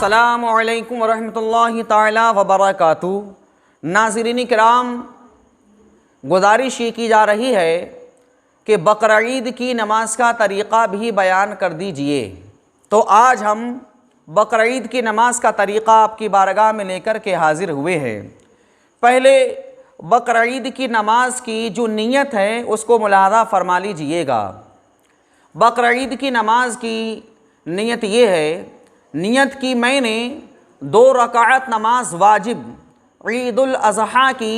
السلام علیکم ورحمۃ اللہ تعالی وبرکاتہ۔ ناظرین کرام، گزارش یہ کی جا رہی ہے کہ بقرعید کی نماز کا طریقہ بھی بیان کر دیجئے۔ تو آج ہم بقرعید کی نماز کا طریقہ آپ کی بارگاہ میں لے کر کے حاضر ہوئے ہیں۔ پہلے بقرعید کی نماز کی جو نیت ہے اس کو ملاحظہ فرما لیجئے گا۔ بقرعید کی نماز کی نیت یہ ہے، نیت کی میں نے 2 رکعت نماز واجب عید الاضحیٰ کی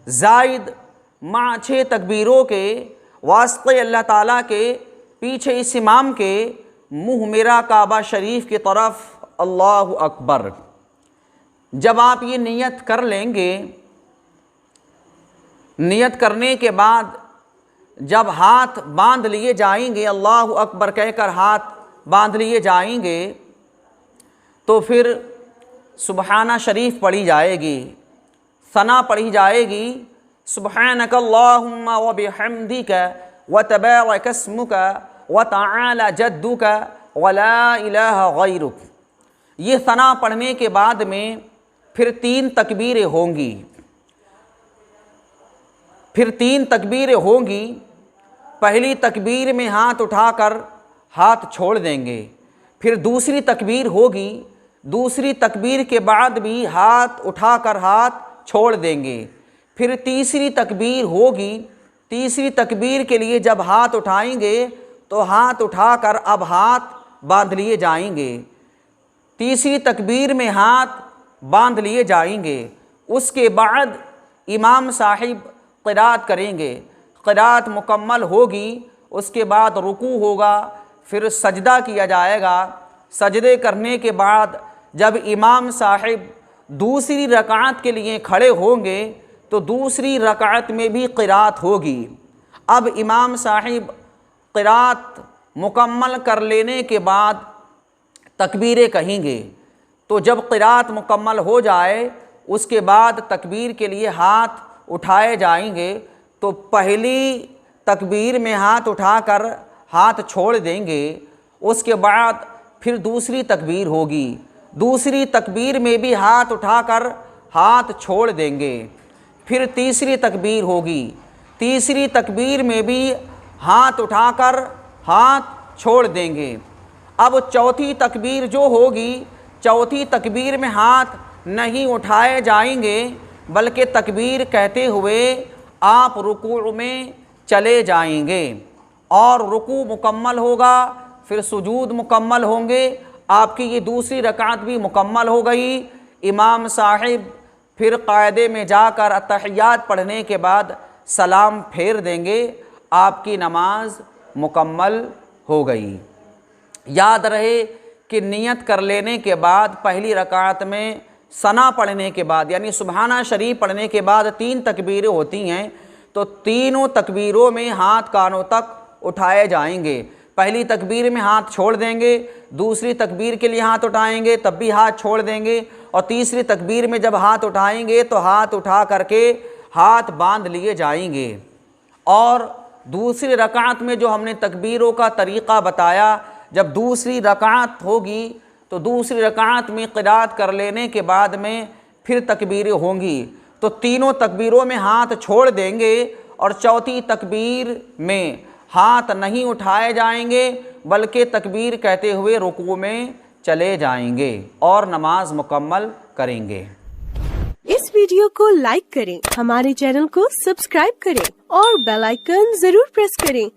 زائد مع 6 تکبیروں کے واسطے اللہ تعالیٰ کے پیچھے اس امام کے منہ میرا کعبہ شریف کی طرف اللہ اکبر۔ جب آپ یہ نیت کر لیں گے، نیت کرنے کے بعد جب ہاتھ باندھ لیے جائیں گے، اللہ اکبر کہہ کر ہاتھ باندھ لیے جائیں گے، تو پھر سبحانہ شریف پڑھی جائے گی، ثنا پڑھی جائے گی، سبحانک اللہم وبحمدک وتبارک اسمک وتعالی جدک ولا الہ غیرک۔ یہ ثنا پڑھنے کے بعد میں پھر 3 تکبیریں ہوں گی، پہلی تکبیر میں ہاتھ اٹھا کر ہاتھ چھوڑ دیں گے، پھر دوسری تکبیر ہوگی، دوسری تکبیر کے بعد بھی ہاتھ اٹھا کر ہاتھ چھوڑ دیں گے، پھر تیسری تکبیر ہوگی، تیسری تکبیر کے لیے جب ہاتھ اٹھائیں گے تو ہاتھ اٹھا کر اب ہاتھ باندھ لیے جائیں گے، تیسری تکبیر میں ہاتھ باندھ لیے جائیں گے۔ اس کے بعد امام صاحب قرات کریں گے، قرات مکمل ہوگی، اس کے بعد رکوع ہوگا، پھر سجدہ کیا جائے گا۔ سجدے کرنے کے بعد جب امام صاحب دوسری رکعت کے لیے کھڑے ہوں گے تو دوسری رکعت میں بھی قرات ہوگی۔ اب امام صاحب قرات مکمل کر لینے کے بعد تکبیریں کہیں گے، تو جب قرات مکمل ہو جائے اس کے بعد تکبیر کے لیے ہاتھ اٹھائے جائیں گے، تو پہلی تکبیر میں ہاتھ اٹھا کر ہاتھ چھوڑ دیں گے، اس کے بعد پھر دوسری تکبیر ہوگی، دوسری تکبیر میں بھی ہاتھ اٹھا کر ہاتھ چھوڑ دیں گے، پھر تیسری تکبیر ہوگی، تیسری تکبیر میں بھی ہاتھ اٹھا کر ہاتھ چھوڑ دیں گے۔ اب چوتھی تکبیر جو ہوگی، چوتھی تکبیر میں ہاتھ نہیں اٹھائے جائیں گے، بلکہ تکبیر کہتے ہوئے آپ رکوع میں چلے جائیں گے، اور رکوع مکمل ہوگا، پھر سجود مکمل ہوں گے، آپ کی یہ دوسری رکعت بھی مکمل ہو گئی۔ امام صاحب پھر قاعدے میں جا کر اتحیات پڑھنے کے بعد سلام پھیر دیں گے، آپ کی نماز مکمل ہو گئی۔ یاد رہے کہ نیت کر لینے کے بعد پہلی رکعت میں ثنا پڑھنے کے بعد یعنی سبحانہ شریف پڑھنے کے بعد 3 تکبیریں ہوتی ہیں، تو تینوں تکبیروں میں ہاتھ کانوں تک اٹھائے جائیں گے۔ پہلی تکبیر میں ہاتھ چھوڑ دیں گے، دوسری تکبیر کے لیے ہاتھ اٹھائیں گے تب بھی ہاتھ چھوڑ دیں گے، اور تیسری تکبیر میں جب ہاتھ اٹھائیں گے تو ہاتھ اٹھا کر کے ہاتھ باندھ لیے جائیں گے۔ اور دوسری رکعت میں جو ہم نے تکبیروں کا طریقہ بتایا، جب دوسری رکعت ہوگی تو دوسری رکعت میں قرات کر لینے کے بعد میں پھر تکبیریں ہوں گی، تو تینوں تکبیروں میں ہاتھ چھوڑ دیں گے، اور چوتھی تکبیر میں ہاتھ نہیں اٹھائے جائیں گے، بلکہ تکبیر کہتے ہوئے رکوع میں چلے جائیں گے اور نماز مکمل کریں گے۔ اس ویڈیو کو لائک کریں، ہمارے چینل کو سبسکرائب کریں اور بیل آئیکن ضرور پریس کریں۔